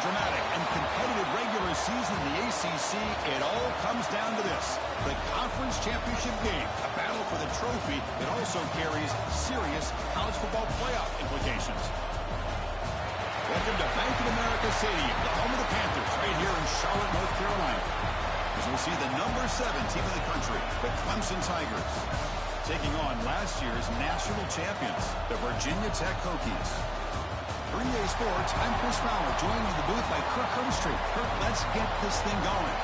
dramatic and competitive regular season in the ACC, it all comes down to this: the conference championship game, a battle for the trophy that also carries serious college football playoff implications. Welcome to Bank of America Stadium, the home of the Panthers, right here in Charlotte, North Carolina. As we'll see the number 7 team in the country, the Clemson Tigers, taking on last year's national champions, the Virginia Tech Hokies. For EA Sports, I'm Chris Fowler, joined in the booth by Kirk Hermstreet. Kirk, let's get this thing going.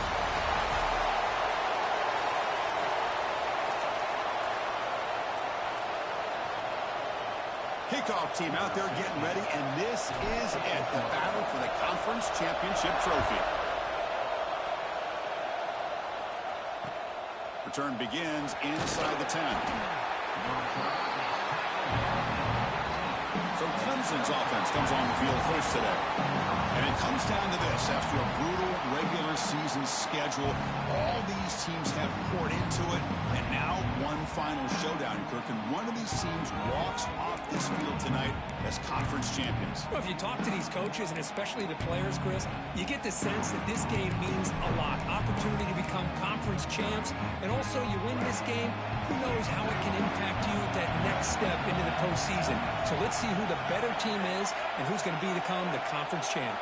Kickoff team out there getting ready, and this is it, the battle for the conference championship trophy. Return begins inside the 10. So Clemson's offense comes on the field first today. And it comes down to this: after a brutal regular season schedule, all these teams have poured into it, and now one final showdown, Kirk, and one of these teams walks off this field tonight as conference champions. Well, if you talk to these coaches, and especially the players, Chris, you get the sense that this game means a lot. Opportunity to become conference champs, and also you win this game, who knows how it can impact you at that next step into the postseason. So let's see who the better team is and who's going to become the conference champ.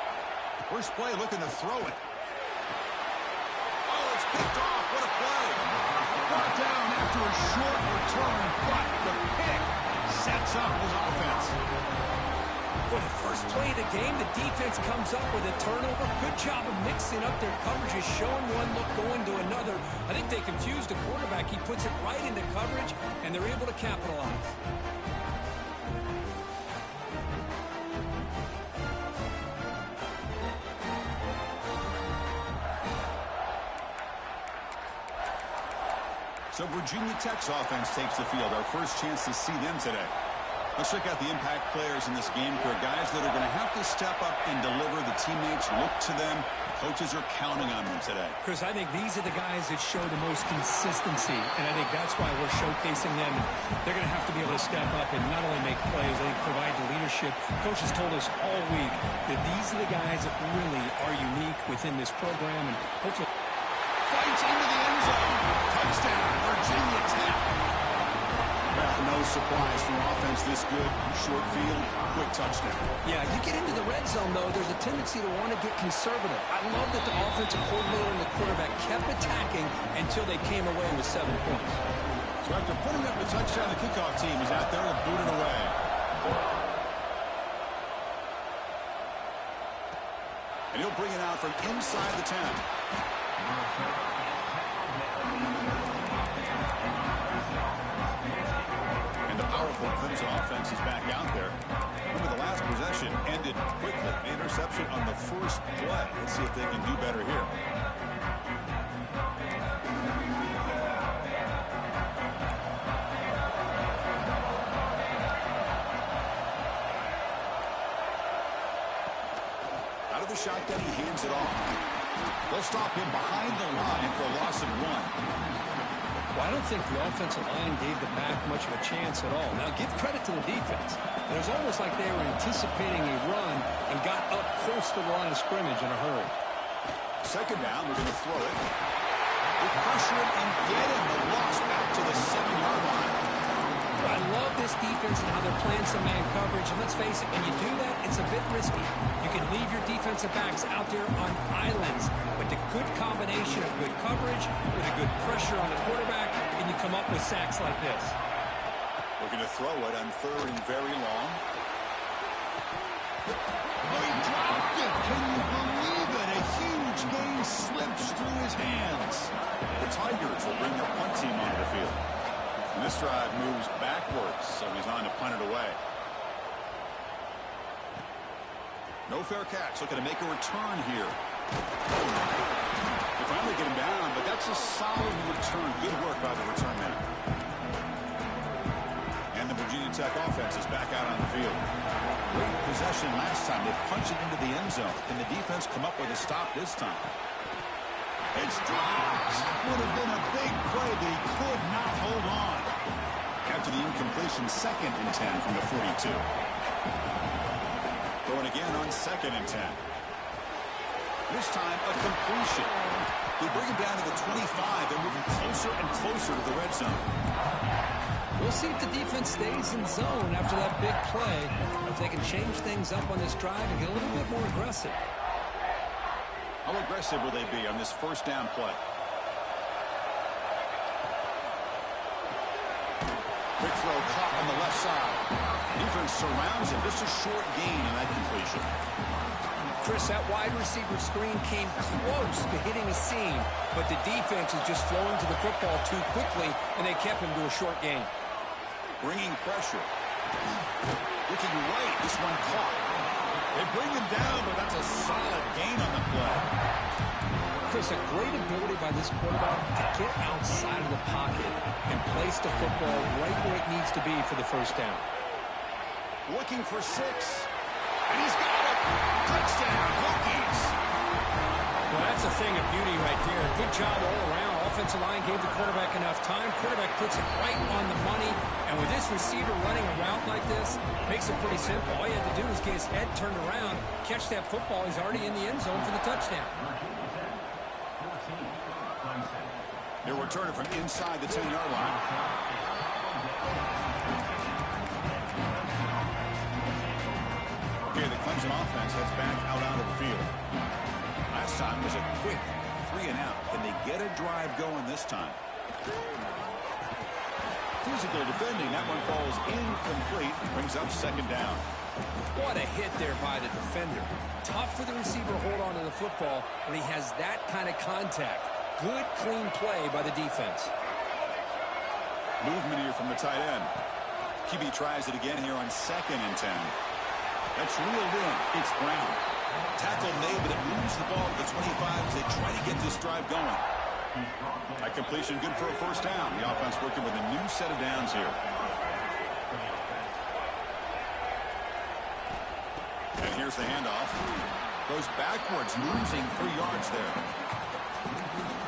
First play, looking to throw it. Oh, it's picked off. What a play. Brought down after a short return, but the pick sets up his offense. For the first play of the game, the defense comes up with a turnover. Good job of mixing up their coverages, showing one look, going to another. I think they confused the quarterback. He puts it right into coverage, and they're able to capitalize. So Virginia Tech's offense takes the field. Our first chance to see them today. Let's check out the impact players in this game, for guys that are going to have to step up and deliver. The teammates look to them. Coaches are counting on them today. Chris, I think these are the guys that show the most consistency, and I think that's why we're showcasing them. They're going to have to be able to step up and not only make plays, I think provide the leadership. Coaches told us all week that these are the guys that really are unique within this program, and hopefully fights into the end zone. Touchdown, Virginia Tech. Well, no surprise for offense this good. Short field, quick touchdown. Yeah, you get into the red zone, though, there's a tendency to want to get conservative. I love that the offensive coordinator and the quarterback kept attacking until they came away with 7 points. So after putting up the touchdown, the kickoff team is out there to boot it away. And he'll bring it out from inside the 10. And the powerful Clemson offense is back out there. Remember, the last possession ended quickly. The interception on the first play. Let's see if they can do better here. Out of the shotgun, he hands it off. They'll stop him behind the line for a loss of 1. Well, I don't think the offensive line gave the back much of a chance at all. Now, give credit to the defense. It was almost like they were anticipating a run and got up close to the line of scrimmage in a hurry. Second down, we're going to throw it. They pressure it and get him. The loss back to the 7-yard line. I love this defense and how they're playing some man coverage. And let's face it, when you do that, it's a bit risky. You can leave your defensive backs out there on islands. But the good combination of good coverage with a good pressure on the quarterback, and you come up with sacks like this. We're going to throw it on 3rd and very long. Oh, he dropped it. Can you believe it? A huge gain slips through his hands. The Tigers will bring their punt team onto the field. And this drive moves backwards, so he's on to punt it away. No fair catch. Looking to make a return here. They finally get him down, but that's a solid return. Good work by the return man. And the Virginia Tech offense is back out on the field. Great possession last time. They punched it into the end zone. Can the defense come up with a stop this time? It's dropped. Would have been a big play, but he could not hold on. After the incompletion, 2nd and 10 from the 42. Going again on 2nd and 10. This time, a completion. They bring him down to the 25. They're moving closer and closer to the red zone. We'll see if the defense stays in zone after that big play, if they can change things up on this drive and get a little bit more aggressive. How aggressive will they be on this first down play? Quick throw caught on the left side. Defense surrounds him. Just a short gain in that completion. Chris, that wide receiver screen came close to hitting a seam, but the defense is just flowing to the football too quickly, and they kept him to a short gain. Bringing pressure. Looking right. This one caught. They bring him down, but that's a solid gain on the play. Chris, a great ability by this quarterback to get outside of the pocket and place the football right where it needs to be for the first down. Looking for 6. And he's got it. Touchdown, Hokies. Well, that's a thing of beauty right there. Good job all around. Offensive line gave the quarterback enough time. Quarterback puts it right on the money. And with this receiver running a route like this, makes it pretty simple. All you have to do is get his head turned around, catch that football. He's already in the end zone for the touchdown. They'll return it from inside the 10-yard line. Okay, the Clemson offense heads back out onto the field. Last time was a quick 3-and-out. Can they get a drive going this time? Physical defending. That one falls incomplete. Brings up second down. What a hit there by the defender. Tough for the receiver to hold on to the football when he has that kind of contact. Good, clean play by the defense. Movement here from the tight end. QB tries it again here on 2nd and 10. That's reeled in. It's Brown. Tackle made, but it moves the ball to the 25 as they try to get this drive going. That completion good for a first down. The offense working with a new set of downs here. And here's the handoff. Goes backwards, losing 3 yards there.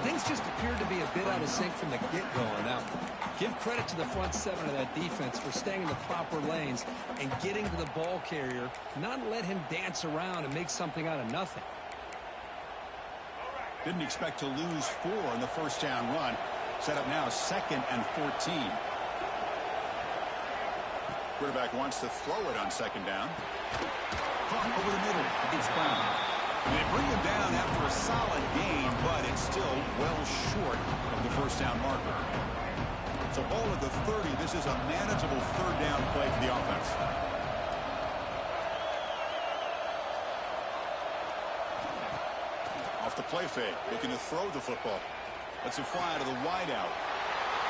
Things just appeared to be a bit out of sync from the get-go on that one. Give credit to the front 7 of that defense for staying in the proper lanes and getting to the ball carrier, not let him dance around and make something out of nothing. Didn't expect to lose 4 in the first down run. Set up now 2nd and 14. Quarterback wants to throw it on 2nd down. Caught over the middle. It's Brown. They bring him down after a solid gain, but it's still well short of the first down marker. So ball at the 30. This is a manageable third down play for the offense. Off the play fake, looking to throw the football. Lets it fly to the wideout.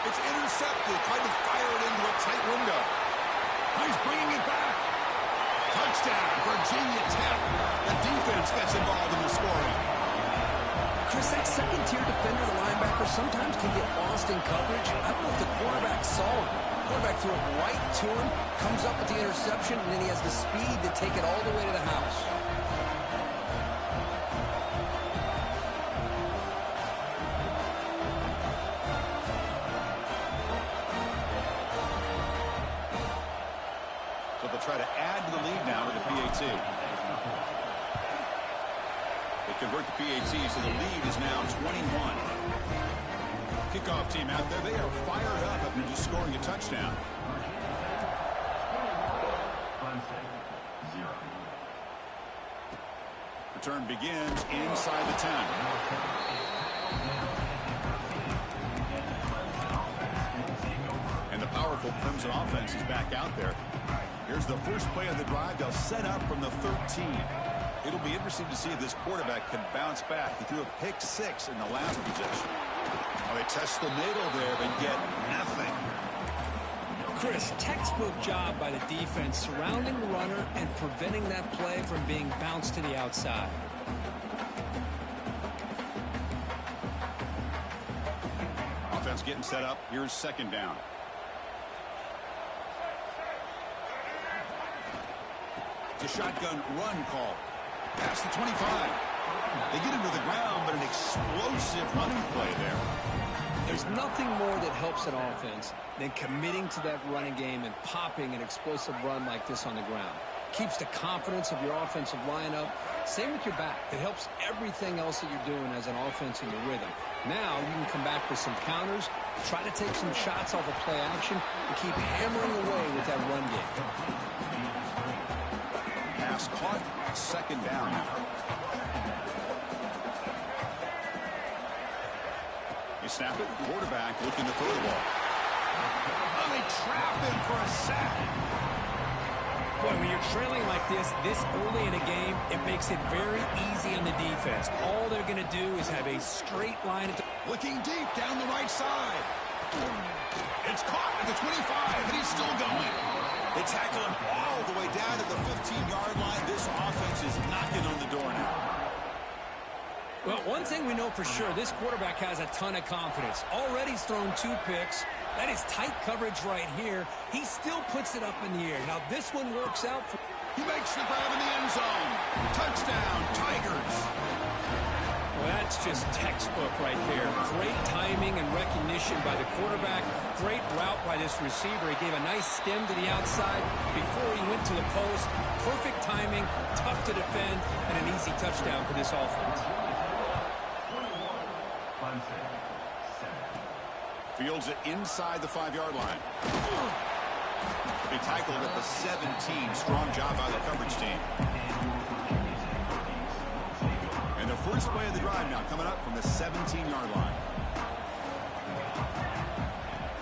It's intercepted. Tried to fire it into a tight window. He's bringing it back. Touchdown, Virginia Tech. The defense gets involved in the scoring. Chris, that second-tier defender, the linebacker, sometimes can get lost in coverage. I don't know if the quarterback saw him. The quarterback threw it right to him, comes up with the interception, and then he has the speed to take it all the way to the house. So they'll try to add to the lead now with the PAT. They convert the PAT, so the lead is now 21. Kickoff team out there. They are fired up after just scoring a touchdown. Return begins inside the 10. And the powerful Clemson offense is back out there. Here's the first play of the drive. They'll set up from the 13. It'll be interesting to see if this quarterback can bounce back. He threw a pick 6 in the last possession. Well, they test the middle there, but get nothing. Chris, textbook job by the defense surrounding the runner and preventing that play from being bounced to the outside. Offense getting set up. Here's second down. It's a shotgun run call. Past the 25. They get into the ground, but an explosive running play there. There's nothing more that helps an offense than committing to that running game and popping an explosive run like this on the ground. keeps the confidence of your offensive lineup. Same with your back. It helps everything else that you're doing as an offense in your rhythm. Now you can come back with some counters, try to take some shots off of play action, and keep hammering away with that run game. Pass caught, second down. You snap it, quarterback looking to throw the ball. Oh, they trap him for a sack. Boy, when you're trailing like this early in a game, it makes it very easy on the defense. All they're going to do is have a straight line. Looking deep down the right side. It's caught at the 25, and he's still going. They tackle him all the way down to the 15-yard line. This offense is knocking on the door now. Well, one thing we know for sure, this quarterback has a ton of confidence. Already he's thrown 2 picks. That is tight coverage right here. He still puts it up in the air. Now, this one works out for... He makes the grab in the end zone. Touchdown, Tigers. Well, that's just textbook right there. Great timing and recognition by the quarterback. Great route by this receiver. He gave a nice stem to the outside before he went to the post. Perfect timing, tough to defend, and an easy touchdown for this offense. Fields it inside the 5-yard line. They tackled at the 17. Strong job by the coverage team. And the first play of the drive now coming up from the 17-yard line.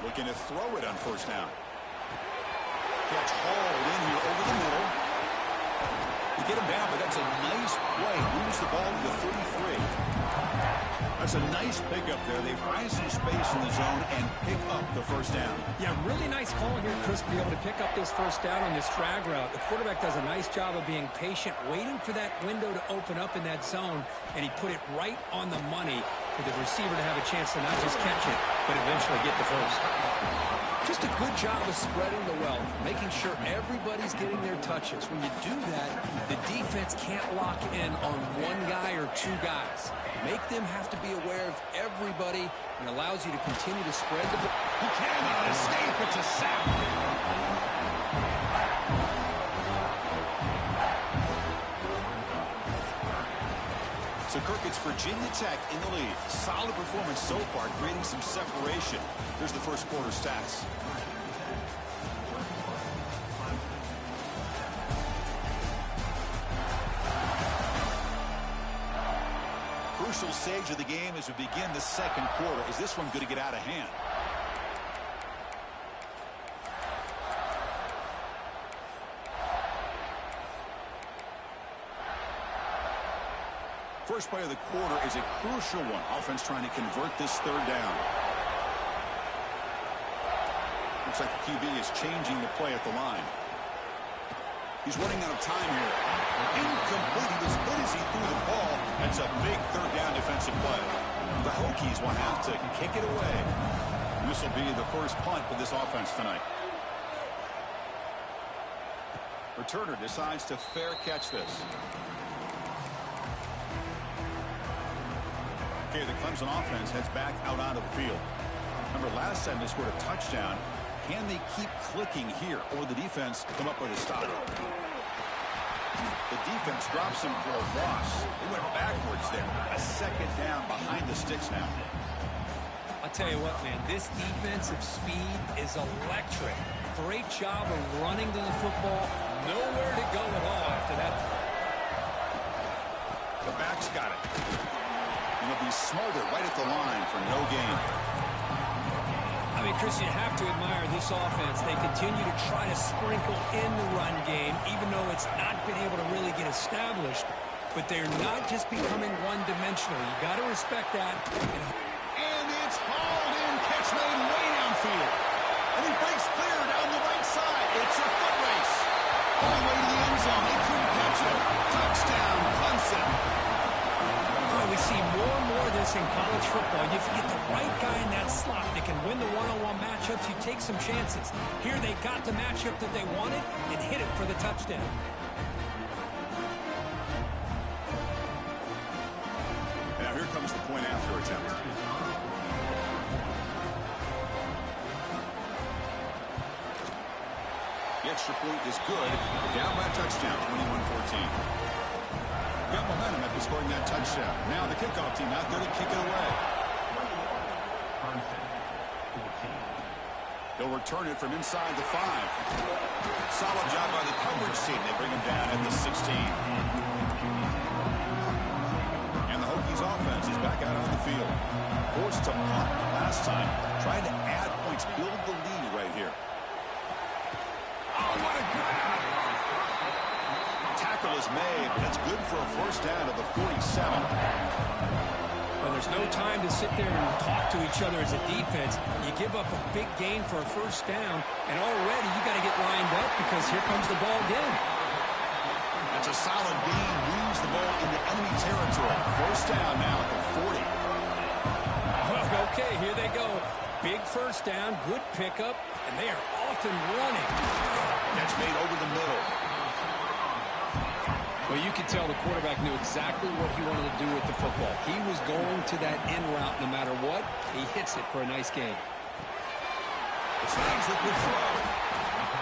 Looking to throw it on first down. Catch hauled in here over the middle. You get him down, but that's a nice play. Moves the ball to the 33. That's a nice pickup there. They find some space in the zone and pick up the first down. Yeah, really nice call here, Chris, to be able to pick up this first down on this drag route. The quarterback does a nice job of being patient, waiting for that window to open up in that zone, and he put it right on the money for the receiver to have a chance to not just catch it, but eventually get the first. Just a good job of spreading the wealth, making sure everybody's getting their touches. When you do that, the defense can't lock in on one guy or 2 guys. Make them have to be aware of everybody and allows you to continue to spread the ball. He cannot escape. It's a sack. So, Kirk, it's Virginia Tech in the lead. Solid performance so far, creating some separation. Here's the first quarter stats. Crucial stage of the game as we begin the second quarter. Is this one going to get out of hand? First play of the quarter is a crucial one. Offense trying to convert this third down. Looks like the QB is changing the play at the line. He's running out of time here. Incomplete. He was hit as he threw the ball. That's a big third down defensive play. The Hokies will have to kick it away. This will be the first punt for this offense tonight. Returner decides to fair catch this. Okay, the Clemson offense heads back out onto the field. Remember, last time they scored a touchdown. Can they keep clicking here, or the defense come up with a stop? The defense drops him for a loss. They went backwards there. A second down behind the sticks now. I'll tell you what, man, this defensive speed is electric. Great job of running to the football. Nowhere to go at all after that. The back's got it. And he'll be smothered right at the line for no gain. I mean, Chris, you have to admire this offense. They continue to try to sprinkle in the run game, even though it's not been able to really get established. But they're not just becoming one-dimensional. You got to respect that. And it's hauled in. Catch made way downfield. And he breaks clear down the right side. It's a foot race. All the way to the end zone. They couldn't catch it. Touchdown, Clemson. We see more and more of this in college football. If you get the right guy in that slot that can win the one-on-one matchups, you take some chances. Here they got the matchup that they wanted and hit it for the touchdown. Now here comes the point after attempt. extra point is good. Down by a touchdown, 21-14. Got momentum after scoring that touchdown. Now the kickoff team out there to kick it away. They'll return it from inside the 5. Solid job by the coverage team. They bring him down at the 16. And the Hokies offense is back out on the field. Forced to punt last time. Trying to add points, build the lead right here. Oh, what a grab! Tackle is made, but that's good for a first down at the 47. Well, there's no time to sit there and talk to each other as a defense. You give up a big gain for a first down, and already you got to get lined up because here comes the ball again. That's a solid gain. Moves the ball into enemy territory. First down now at the 40. Okay, here they go. Big first down, good pickup, and they are off and running. That's made over the middle. Well, you could tell the quarterback knew exactly what he wanted to do with the football. He was going to that in route no matter what. He hits it for a nice gain. Snags the good throw.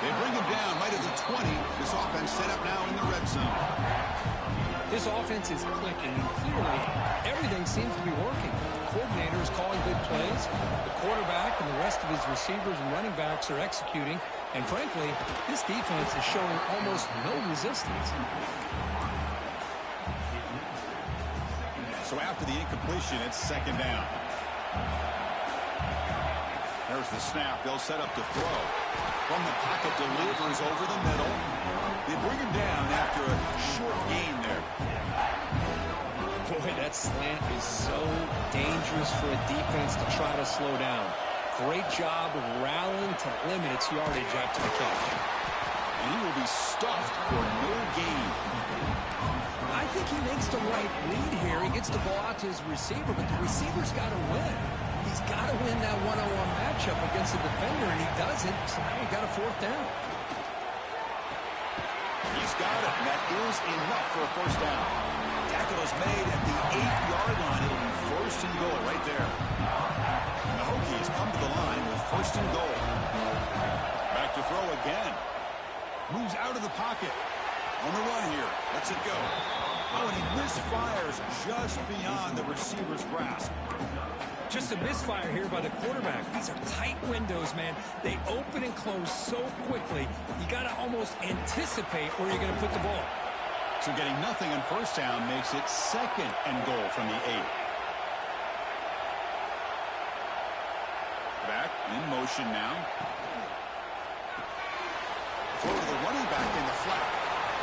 They bring him down right at the 20. This offense set up now in the red zone. This offense is clicking, and clearly everything seems to be working. The coordinator is calling good plays. The quarterback and the rest of his receivers and running backs are executing. And frankly, this defense is showing almost no resistance. So after the incompletion, it's second down. There's the snap. They'll set up to throw. From the pocket, delivers over the middle. They bring him down after a short gain there. Boy, that slant is so dangerous for a defense to try to slow down. Great job of rallying to limit its yardage after the catch. And he will be stuffed for no gain. I think he makes the right read here. He gets the ball out to his receiver, but the receiver's got to win. He's got to win that one-on-one matchup against the defender, and he doesn't. So now he got a fourth down. He's got it, and that is enough for a first down. Tackle is made at the 8-yard line. It'll be first and goal right there. And the Hokies come to the line with first and goal. Back to throw again. Moves out of the pocket. On the run here. Lets it go. Oh, and he misfires just beyond the receiver's grasp. Just a misfire here by the quarterback. These are tight windows, man. They open and close so quickly. You got to almost anticipate where you're going to put the ball. So getting nothing on first down makes it second and goal from the 8. Back in motion now. Throw to the running back in the flat.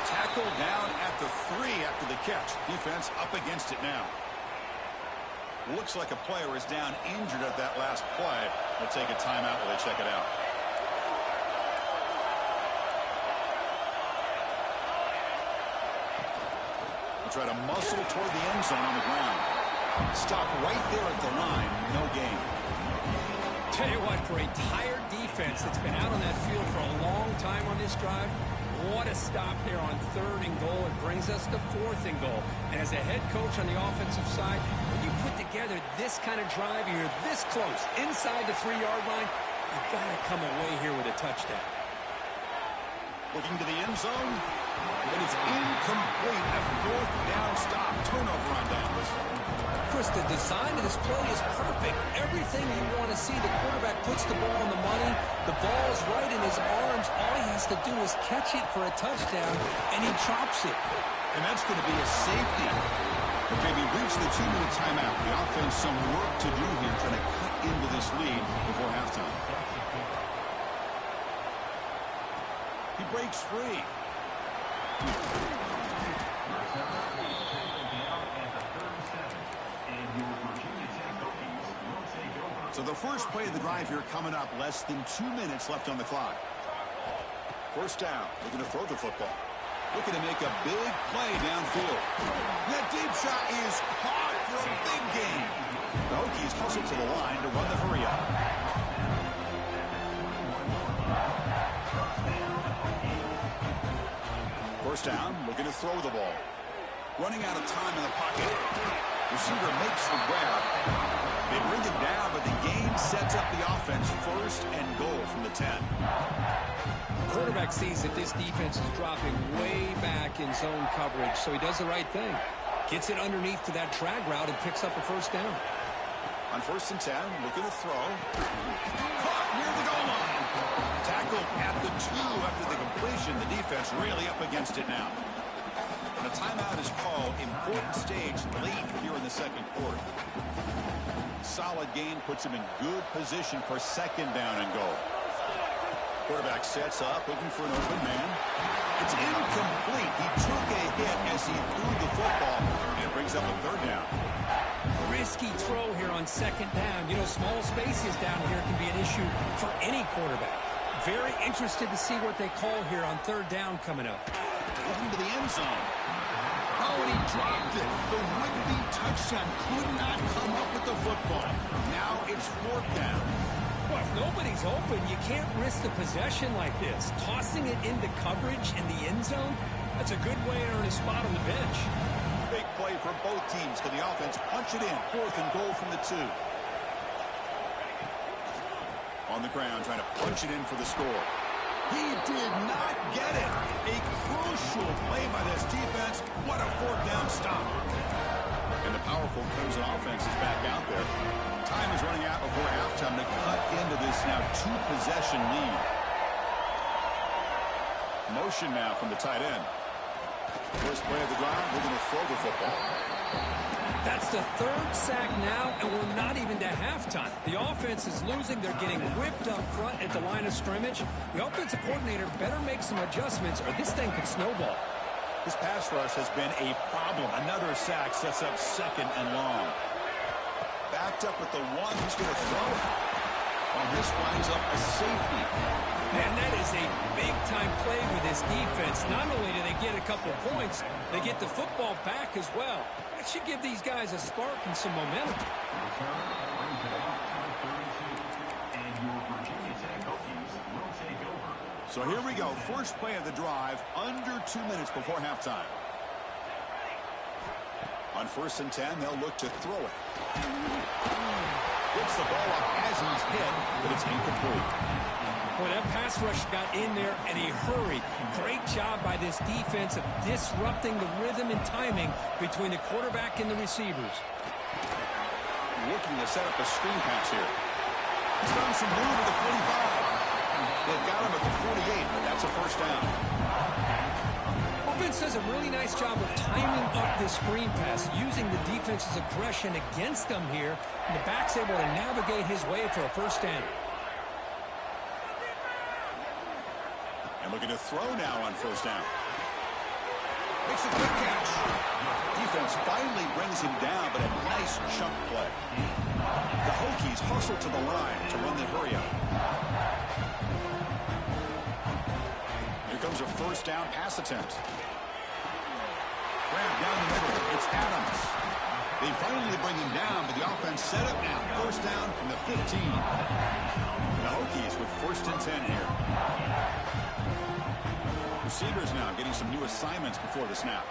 Tackle down at the 3 after the catch. Defense up against it now. Looks like a player is down injured at that last play. They'll take a timeout while they check it out. Try to muscle toward the end zone on the ground. Stop right there at the line. No gain. Tell you what, for a tired defense that's been out on that field for a long time on this drive, what a stop there on third and goal. It brings us to fourth and goal. And as a head coach on the offensive side, when you put together this kind of drive, you're this close, inside the 3-yard line, you've got to come away here with a touchdown. Looking to the end zone. And it's incomplete. A fourth down stop. Turnover on downs. Chris, the design of this play is perfect. Everything you want to see. The quarterback puts the ball on the money. The ball's right in his arms. All he has to do is catch it for a touchdown, and he chops it. And that's going to be a safety. Okay, we reached the 2-minute timeout. The offense some work to do here trying to cut into this lead before halftime. He breaks free. So the first play of the drive here coming up. Less than 2 minutes left on the clock. First down. They're going to throw the football. Looking to make a big play downfield. That deep shot is caught for a big gain. The Hokies hustle to the line to run the hurry up. First down, looking to throw the ball. Running out of time in the pocket. Receiver makes the grab. They bring him down, but the gain sets up the offense. First and goal from the 10. The quarterback quarterback sees that this defense is dropping way back in zone coverage, so he does the right thing. Gets it underneath to that drag route and picks up a first down. On 1st and 10, looking to throw. Caught near the goal line. Tackled at the 2 after the completion. The defense really up against it now. And a timeout is called. Important stage late here in the second quarter. Solid gain puts him in good position for 2nd down and goal. Quarterback sets up, looking for an open man. It's incomplete. He took a hit as he threw the football, and it brings up a 3rd down. Risky throw here on 2nd down. You know, small spaces down here can be an issue for any quarterback. Very interested to see what they call here on 3rd down coming up. Into the end zone. Oh, and he dropped it. The would-be touchdown could not come up with the football. Now it's 4th down. Well, if nobody's open, you can't risk the possession like this. Tossing it into coverage in the end zone, that's a good way to earn a spot on the bench. Big play for both teams. Can the offense punch it in? 4th and goal from the 2. On the ground, trying to punch it in for the score. He did not get it. A crucial play by this defense. What a 4th down stop. And the powerful Clemson offense is back out there. Time is running out before halftime to cut into this now 2-possession lead. Motion now from the tight end. First play of the drive, we're going to throw the football. That's the 3rd sack now, and we're not even to halftime. The offense is losing. They're getting whipped up front at the line of scrimmage. The offensive coordinator better make some adjustments, or this thing could snowball. This pass rush has been a problem. Another sack sets up 2nd and long. Backed up with the 1. He's going to throw it. And this winds up a safety. Man, that is a big-time play with this defense. Not only do they get a couple points, they get the football back as well. That should give these guys a spark and some momentum. So here we go. First play of the drive, under 2 minutes before halftime. On 1st and 10, they'll look to throw it. Gets the ball up as he's hit, but it's incomplete. Boy, that pass rush got in there, and he hurried. Great job by this defense of disrupting the rhythm and timing between the quarterback and the receivers. Looking to set up a screen pass here. He's done some move at the 45. They've got him at the 48, but that's a 1st down. Offense does a really nice job of timing up this screen pass, using the defense's aggression against them here, and the back's able to navigate his way for a 1st down. And looking to throw now on 1st down. Makes a quick catch. Defense finally brings him down, but a nice chunk play. The Hokies hustle to the line to run the hurry up. Here comes a 1st down pass attempt. Grab down the middle. It's Adams. They finally bring him down, but the offense set up now. 1st down from the 15. The Hokies with 1st and 10 here. Receivers now getting some new assignments before the snap.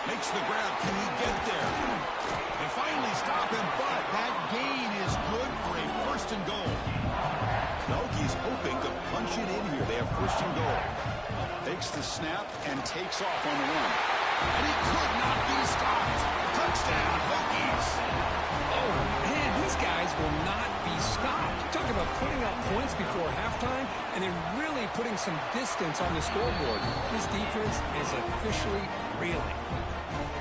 Makes the grab. Can he get there? They finally stop him, but that gain is good for a 1st and goal. The Hokies hoping to punch it in here. They have 1st and goal. Takes the snap and takes off on the run. And he could not be stopped. Touchdown, Hokies. Oh, man, these guys will not be stopped. Talk about putting up points before halftime and then really putting some distance on the scoreboard. This defense is officially reeling.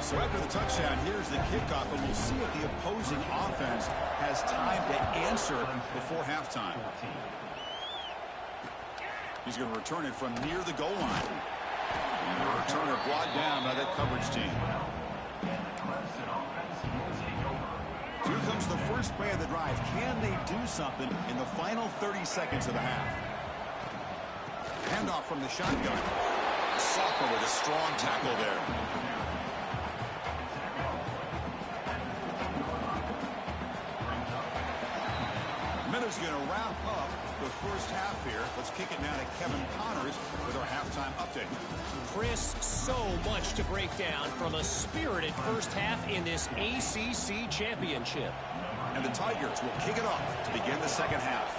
So after the touchdown, here's the kickoff, and we'll see if the opposing offense has time to answer before halftime. He's going to return it from near the goal line. And the returner brought down by that coverage team. Here comes the first play of the drive. Can they do something in the final 30 seconds of the half? Handoff from the shotgun. Sophomore with a strong tackle there. Minute's going to wrap up the first half here. Let's kick it now to Kevin Connors with our halftime update. Chris, so much to break down from a spirited first half in this ACC championship. And the Tigers will kick it off to begin the second half.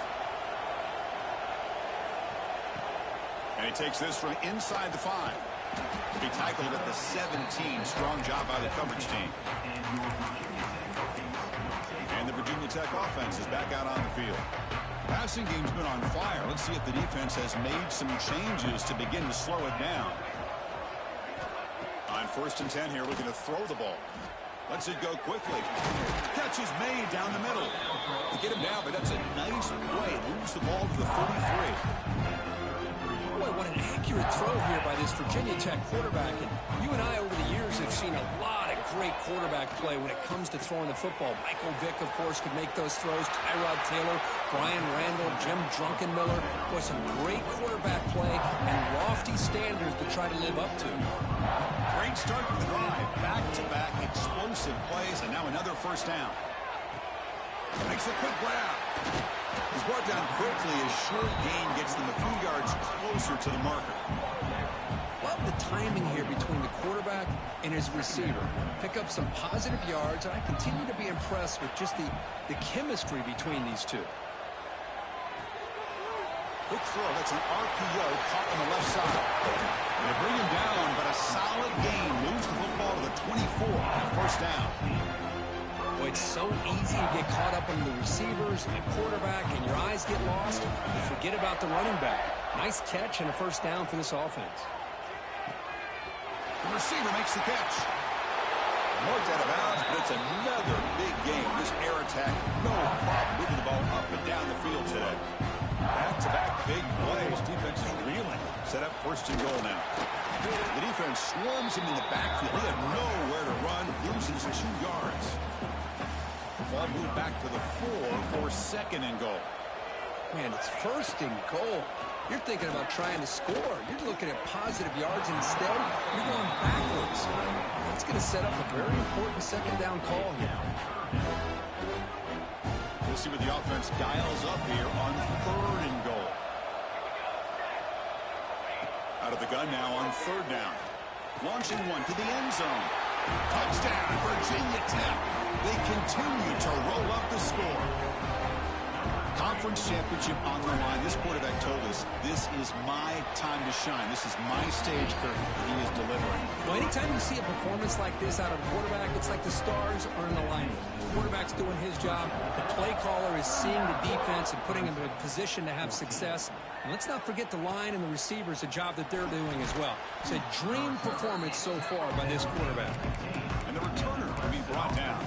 And he takes this from inside the 5. He tackled at the 17. Strong job by the coverage team. And the Virginia Tech offense is back out on the field. Passing game's been on fire. Let's see if the defense has made some changes to begin to slow it down. On 1st and 10 here, looking to throw the ball. Lets it go quickly. Catch is made down the middle. They get him down, but that's a nice play. Moves the ball to the 33. Boy, what an accurate throw here by this Virginia Tech quarterback. And you and I over the years have seen a lot of great quarterback play when it comes to throwing the football. Michael Vick, of course, could make those throws. Tyrod Taylor, Brian Randall, Jim Drunkenmiller. Boy, some great quarterback play and lofty standards to try to live up to. Great start to the drive. Back-to-back explosive plays, and now another first down. Makes a quick grab. He's brought down quickly. A short gain gets them a few yards closer to the marker. Love the timing here between the quarterback and his receiver. Pick up some positive yards, and I continue to be impressed with just the chemistry between these two. Quick throw. That's an RPO caught on the left side. And they bring him down, but a solid gain. Moves the football to the 24. First down. Boy, it's so easy to get caught up on the receivers and the quarterback, and your eyes get lost. You forget about the running back. Nice catch and a first down for this offense. The receiver makes the catch. Marked out of bounds, but it's another big game. This air attack, no problem moving the ball up and down the field today. Back-to-back big plays. Defense is reeling. Set up 1st and goal now. The defense swarms him in the backfield. He had nowhere to run. Loses 2 yards. Ball moved back to the 4 for 2nd and goal. Man, it's 1st and goal. You're thinking about trying to score. You're looking at positive yards, and instead, you're going backwards. That's going to set up a very important 2nd down call here. We'll see what the offense dials up here on 3rd and goal. Out of the gun now on 3rd down. Launching one to the end zone. Touchdown, Virginia Tech. They continue to roll up the score. Conference championship on the line. This quarterback told us, this is my time to shine. This is my stage curtain. He is delivering. Well, anytime you see a performance like this out of a quarterback, it's like the stars are in alignment. The quarterback's doing his job. The play caller is seeing the defense and putting him in a position to have success. And let's not forget the line and the receivers, the job that they're doing as well. It's a dream performance so far by this quarterback. And the returner will be brought down.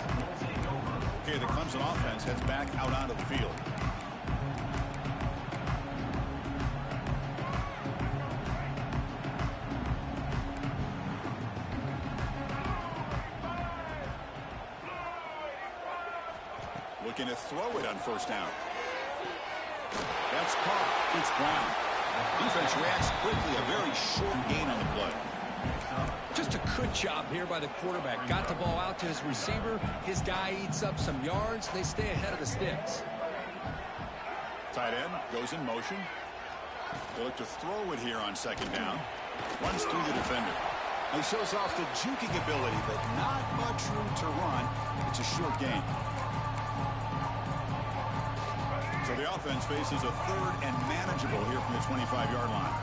Okay, the Clemson offense heads back out onto the field. Looking to throw it on 1st down. That's caught. It's Brown. Defense reacts quickly. A very short gain on the play. Just a good job here by the quarterback. Got the ball out to his receiver. His guy eats up some yards. They stay ahead of the sticks. Tight end goes in motion. They look to throw it here on 2nd down. Runs through the defender. He shows off the juking ability, but not much room to run. It's a short gain. So the offense faces a 3rd and manageable here from the 25-yard line.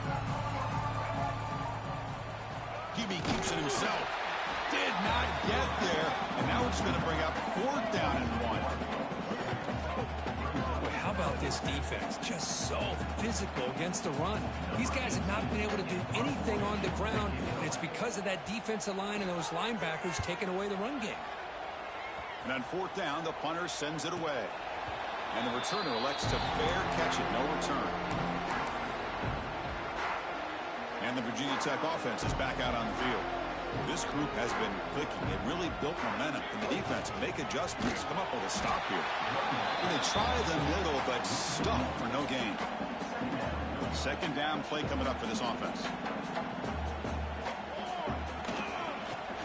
Gibby keeps it himself. Did not get there. And now it's going to bring up 4th down and 1. Boy, how about this defense? Just so physical against the run. These guys have not been able to do anything on the ground. And it's because of that defensive line and those linebackers taking away the run game. And on 4th down, the punter sends it away. And the returner elects to fair catch it. No return. And the Virginia Tech offense is back out on the field. This group has been clicking. It really built momentum. And the defense make adjustments. Come up with a stop here. And they try the middle, but stuffed for no gain. 2nd down play coming up for this offense.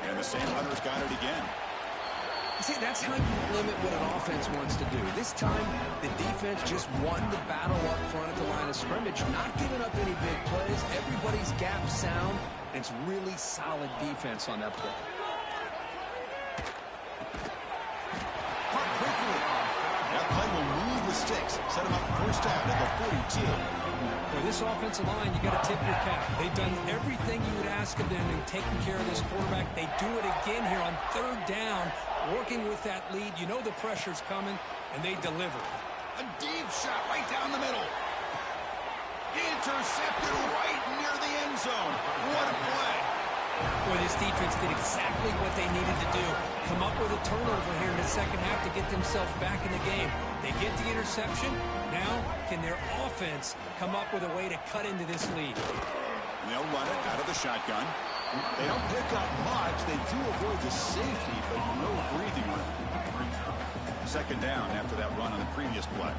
And the same runner's got it again. See, that's how you limit what an offense wants to do. This time, the defense just won the battle up front at the line of scrimmage, not giving up any big plays. Everybody's gap sound, and it's really solid defense on that play. Quickly. That play will move the sticks. Set him up first down at the 42. For this offensive line, you got to tip your cap. They've done everything you would ask of them in taking care of this quarterback. They do it again here on third down, working with that lead. You know the pressure's coming, and they deliver. A deep shot right down the middle. Intercepted right near the end zone. What a play. Boy, this defense did exactly what they needed to do. Come up with a turnover here in the second half to get themselves back in the game. They get the interception. Now, can their offense come up with a way to cut into this lead? They'll run it out of the shotgun. They don't pick up much. They do avoid the safety, but no breathing room. Second down after that run on the previous play.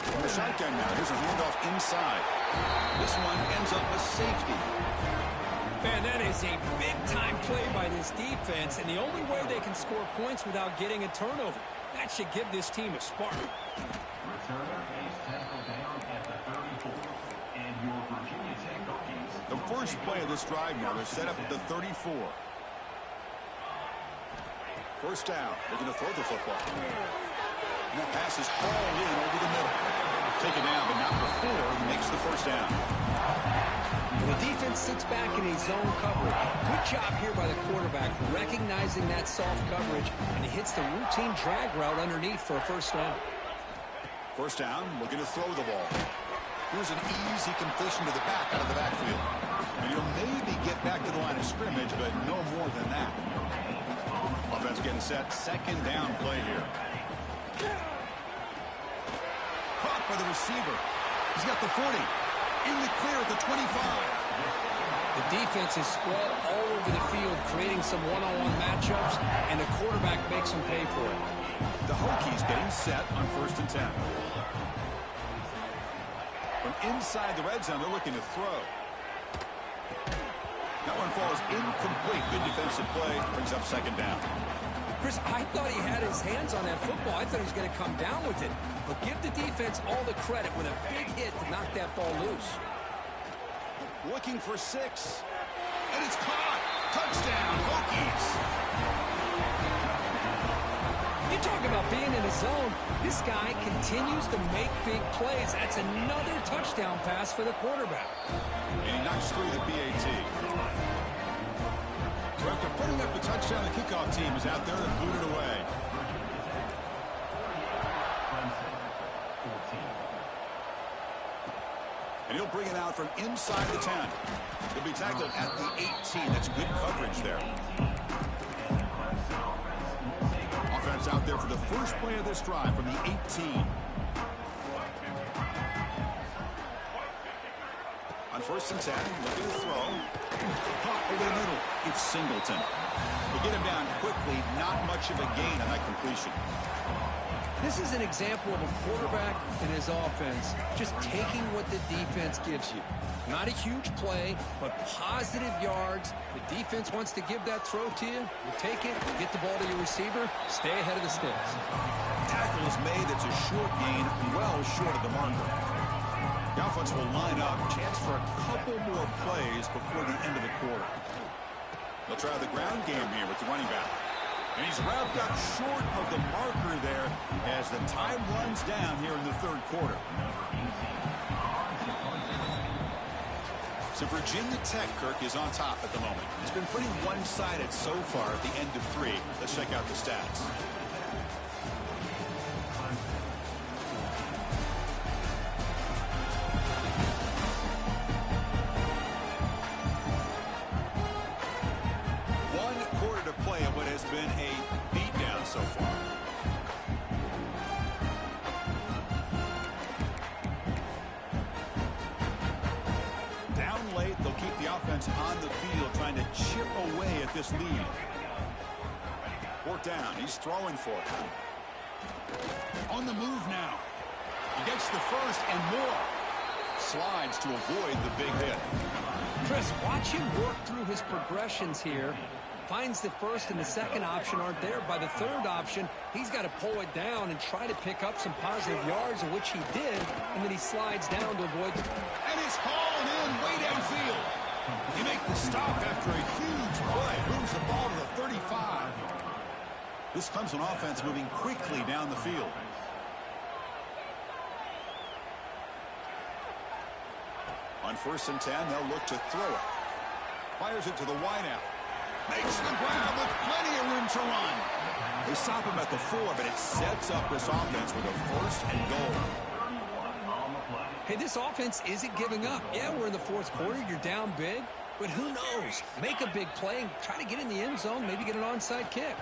From the shotgun now, here's a handoff inside. This one ends up a safety. Man, that is a big-time play by this defense, and the only way they can score points without getting a turnover. That should give this team a spark. Returner is tackled down at the 34. And your Virginia Tech Hokies. The first play of this drive now, they're set up at the 34. First down, they're going to throw the football. And that pass is hauled in over the middle. Taken down, but not before he makes the first down. The defense sits back in a zone coverage. Good job here by the quarterback recognizing that soft coverage, and he hits the routine drag route underneath for a first down. First down, looking to throw the ball. Here's an easy completion to the back out of the backfield. And he'll maybe get back to the line of scrimmage, but no more than that. Offense getting set. Second down play here. Caught by the receiver. He's got the 40. In the clear at the 25. The defense is spread all over the field, creating some one-on-one matchups, and the quarterback makes them pay for it. The Hokies getting set on 1st and 10. From inside the red zone, they're looking to throw. That one falls incomplete. Good defensive play. Brings up second down. Chris, I thought he had his hands on that football. I thought he was going to come down with it. But give the defense all the credit with a big hit to knock that ball loose. Looking for 6. And it's caught. Touchdown, Hokies. You talk about being in a zone. This guy continues to make big plays. That's another touchdown pass for the quarterback. And he knocks through the PAT. So after putting up the touchdown, the kickoff team is out there to boot it away. And he'll bring it out from inside the 10. He'll be tackled at the 18. That's good coverage there. Offense out there for the first play of this drive from the 18. On 1st and 10, looking to throw. Caught over the middle. It's Singleton. They get him down quickly. Not much of a gain on that completion. This is an example of a quarterback and his offense just taking what the defense gives you. Not a huge play, but positive yards. The defense wants to give that throw to you. You take it, you get the ball to your receiver, stay ahead of the sticks. Tackle is made. That's a short gain, well short of the marker. The offense will line up. Chance for a couple more plays before the end of the quarter. They'll try the ground game here with the running back. And he's wrapped up short of the marker there as the time runs down here in the third quarter. So Virginia Tech, Kirk, is on top at the moment. It's been pretty one-sided so far at the end of 3. Let's check out the stats. Been a beatdown so far. Down late, they'll keep the offense on the field, trying to chip away at this lead. 4th down, he's throwing for it. On the move now. He gets the first and more. Slides to avoid the big hit. Chris, watch him work through his progressions here. Finds the first and the second option aren't there. By the third option, he's got to pull it down and try to pick up some positive yards, of which he did, and then he slides down to avoid them. And it's hauled in way downfield. You make the stop after a huge play. Moves the ball to the 35. This Clemson offense moving quickly down the field. On 1st and 10, they'll look to throw it. Fires it to the wideout. Makes the grab with plenty of room to run. They stop him at the 4, but it sets up this offense with a 1st and goal. Hey, this offense isn't giving up. Yeah, we're in the 4th quarter. You're down big. But who knows? Make a big play and try to get in the end zone, maybe get an onside kick.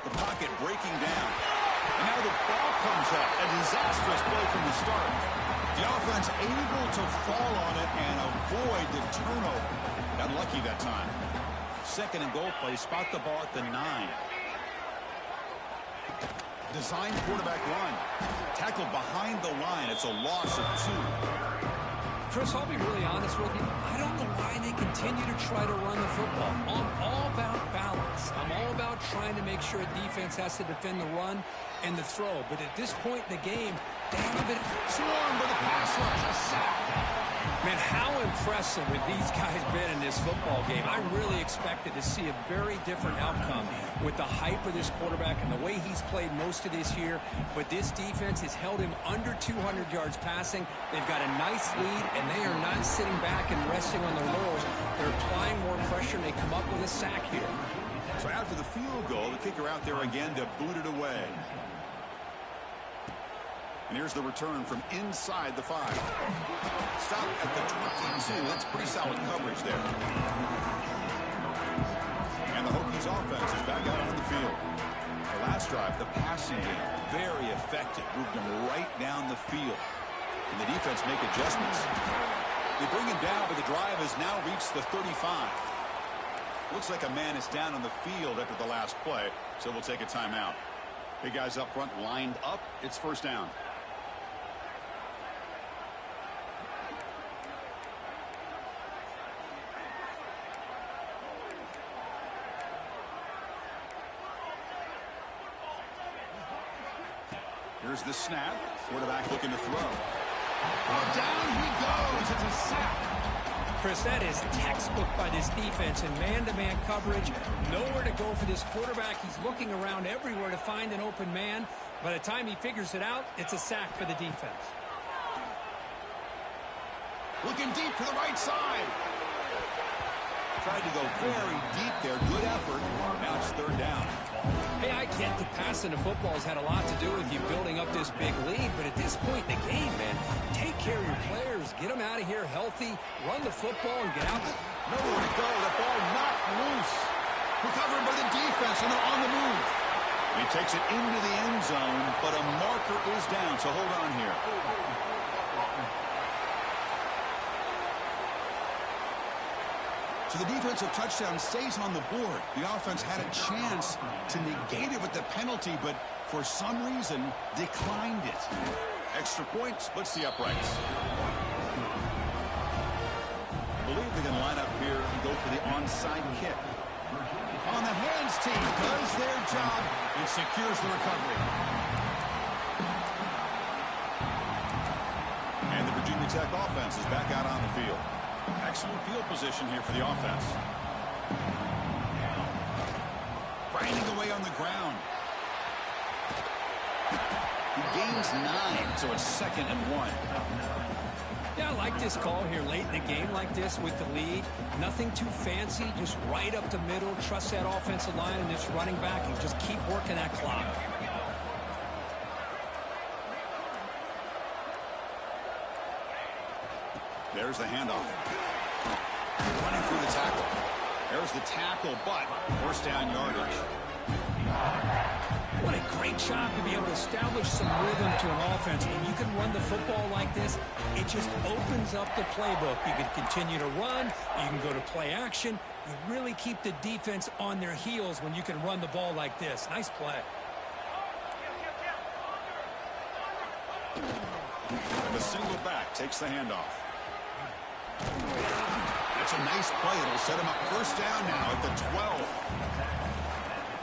The pocket breaking down. And now the ball comes up. A disastrous play from the start. The offense able to fall on it and avoid the turnover. Got lucky that time. 2nd and goal play. Spot the ball at the 9. Design quarterback run. Tackled behind the line. It's a loss of 2. Chris, I'll be really honest with you. I don't know why they continue to try to run the football. I'm all about balance. I'm all about trying to make sure a defense has to defend the run and the throw. But at this point in the game, they haven't been swarmed by the pass rush. A sack. Man, how impressive have these guys been in this football game? I really expected to see a very different outcome with the hype of this quarterback and the way he's played most of this year. But this defense has held him under 200 yards passing. They've got a nice lead, and they are not sitting back and resting on their laurels. They're applying more pressure, and they come up with a sack here. So after the field goal, the kicker out there again to boot it away. And here's the return from inside the 5. Stop at the 22. That's pretty solid coverage there. And the Hokies offense is back out on the field. The last drive, the passing game, very effective. Moved them right down the field. And the defense make adjustments. They bring him down, but the drive has now reached the 35. Looks like a man is down on the field after the last play, so we'll take a timeout. Big guys up front lined up. It's 1st down. Here's the snap. Quarterback looking to throw. Oh, down he goes. It's a sack. Chris, that is textbook by this defense in man-to-man coverage. Nowhere to go for this quarterback. He's looking around everywhere to find an open man. By the time he figures it out, it's a sack for the defense. Looking deep to the right side. Tried to go very deep there. Good effort. Now it's 3rd down. Hey, I get the passing of football has had a lot to do with you building up this big lead, but at this point in the game, man, take care of your players. Get them out of here healthy. Run the football and get out. Nowhere to go. The ball knocked loose. Recovered by the defense, and they're on the move. He takes it into the end zone, but a marker is down, so hold on here. So the defensive touchdown stays on the board. The offense had a chance to negate it with the penalty, but for some reason declined it. Extra point splits the uprights. I believe they can line up here and go for the onside kick. On the hands team does their job and secures the recovery. And the Virginia Tech offense is back out on the field. Excellent field position here for the offense. Grinding away on the ground. He gains 9, so it's 2nd and 1. Yeah, I like this call here late in the game like this with the lead. Nothing too fancy, just right up the middle. Trust that offensive line and this running back and just keep working that clock. There's the handoff. Running through the tackle. There's the tackle, but 1st down yardage. What a great job to be able to establish some rhythm to an offense. When you can run the football like this, it just opens up the playbook. You can continue to run. You can go to play action. You really keep the defense on their heels when you can run the ball like this. Nice play. And the single back takes the handoff. That's a nice play. It'll set him up 1st down now at the 12.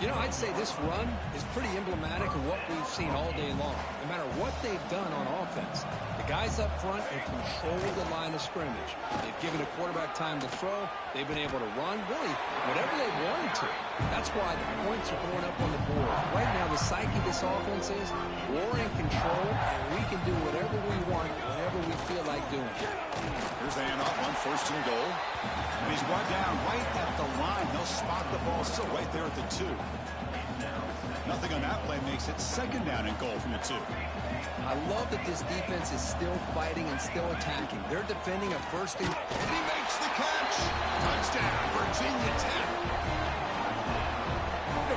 You know, I'd say this run is pretty emblematic of what we've seen all day long. No matter what they've done on offense, the guys up front have controlled the line of scrimmage. They've given a quarterback time to throw. They've been able to run, really, whatever they wanted to. That's why the points are going up on the board. Right now, the psyche of this offense is we're in control, and we can do whatever we want, whenever we feel like doing it. Here's the handoff on 1st and goal. And he's brought down right at the line. They'll spot the ball still right there at the 2. Nothing on that play makes it 2nd down and goal from the 2. I love that this defense is still fighting and still attacking. They're defending a 1st and... And he makes the catch. Touchdown, Virginia Tech.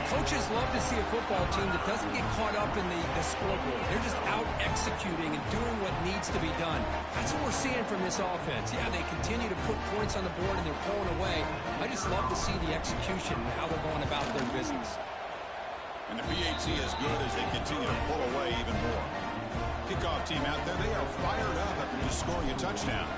Coaches love to see a football team that doesn't get caught up in the scoreboard. They're just out executing and doing what needs to be done. That's what we're seeing from this offense. Yeah, they continue to put points on the board and they're pulling away. I just love to see the execution and how they're going about their business. And the PAT is good as they continue to pull away even more. Kickoff team out there, they are fired up after just scoring a touchdown.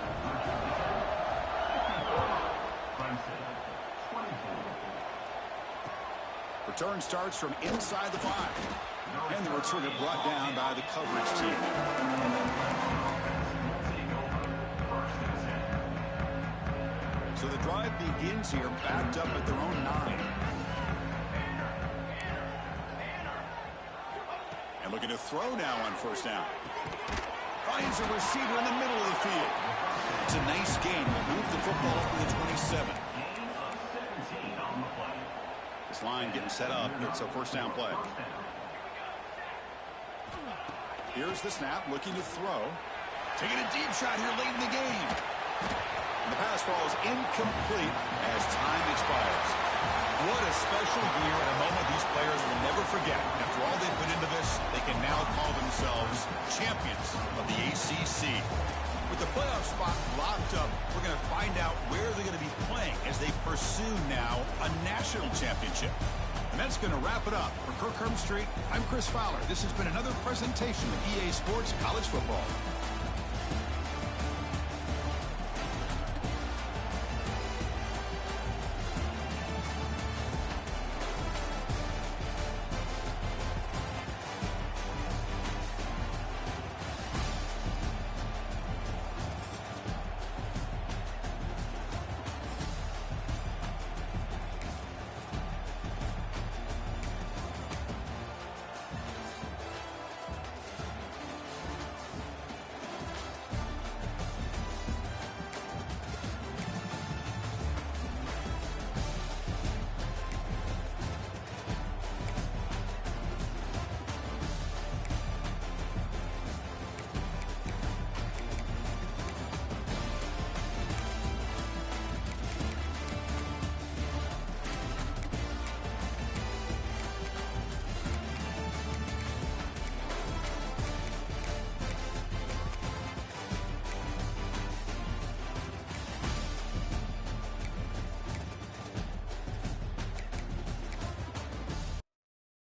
Return starts from inside the 5. And the returner brought down by the coverage team. So the drive begins here, backed up at their own 9. And looking to throw now on 1st down. Finds a receiver in the middle of the field. It's a nice gain. Will move the football up to the 27. This line getting set up. It's a 1st down play. Here's the snap, looking to throw. Taking a deep shot here late in the game. And the pass falls incomplete as time expires. What a special year and a moment these players will never forget. After all they put into this, they can now call themselves champions of the ACC. With the playoff spot locked up, we're going to find out where they're going to be playing as they pursue now a national championship. And that's going to wrap it up. For Kirk Street, I'm Chris Fowler. This has been another presentation of EA Sports College Football.